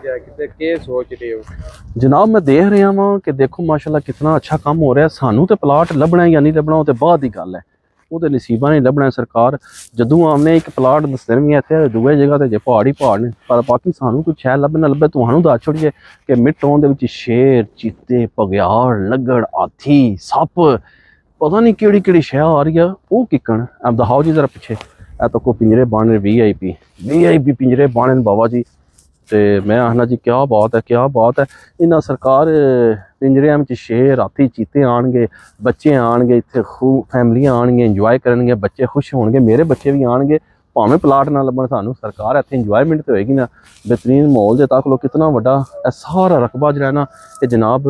ਜਾਂ ਕਿਤੇ ਕੀ ਸੋਚ ਰਹੇ ਹੋ? जनाब मैं देख रहा वहाँ कि देखो माशाल्लाह कितना अच्छा काम हो रहा है। सानू तो प्लाट लभना या नहीं लभना वो तो बाद की गल है, वो तो नसीबा नहीं लभना। सरकार जदों आमने एक प्लाट दसदे भी इत्थे दूए जगह ते जे पहाड़ ही पहाड़ ने, पर बाकी सानू कुछ शै लभे ना लभे तुहानू दस छोड़िए कि मिट्टों दे विच शेर, चीते, भगयाड़, लगड़, हाथी, सप, पता नहीं केड़ी केड़ी शै आ रही है। वो किकन अब दिखाओ जी जरा पिछे। ए तो को पिंजरे बन रहे वीआईपी पिंजरे बने बाबा जी। तो मैं आखना जी क्या बात है, क्या बात है। इन्ना सरकार पिंजरियां में शेर, हाथी, चीते आएंगे, बच्चे आएंगे, इतने खूब फैमिलियां आएंगे, इंजॉय करेंगे, बच्चे खुश होंगे, मेरे बच्चे भी आएंगे। भावें प्लाट ना लभन सानू सरकार इतने इंजॉयमेंट तो होएगी ना। बेहतरीन माहौल दे तक लो कितना वड्डा सारा रकबा जो है ना ये जनाब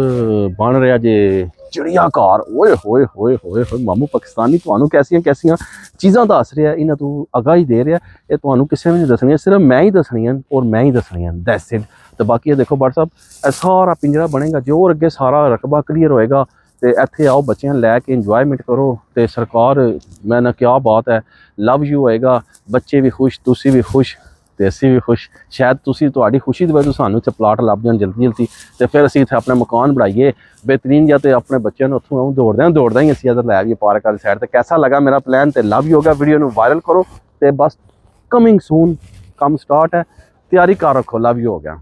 बन रहा जे चिड़िया घर। ओए होए होए होए होए मामू पाकिस्तानी तुहानू कैसियां कैसियां चीज़ां दस रहा इन्हां तू आगाही दे रहा। ये तुहानू किसी भी नहीं दसनियां, सिर्फ मैं ही दसनियां और मैं ही दसनियां, दैट्स इट। तो बाकी ये देखो बट साहब ये सारा पिंजरा बनेगा जो और अगे सारा रकबा क्लीयर होएगा। तो इत्थे आओ बच्चों लैके इंजॉयमेंट करो। तो सरकार मैं ना क्या बात है, लव यू होएगा, बच्चे भी खुश, तुसी भी खुश, तो असी भी खुश। शायद तुसी तुहाडी खुशी दी वजह सानू इत्थे प्लाट लभ जाण जल्दी जल्दी, तो फिर असीं इत्थे अपना मकान बनाइए बेहतरीन या। तो अपने बच्चों ने उत्थों दौड़दा ही असीं इधर लै आइए पार्क वाली साइड। तो कैसा लगा मेरा प्लान? तो लव यू होगा, वीडियो नू वायरल करो। तो बस कमिंग सून काम स्टार्ट है, तैयारी कर रखो। लव यू हो गया।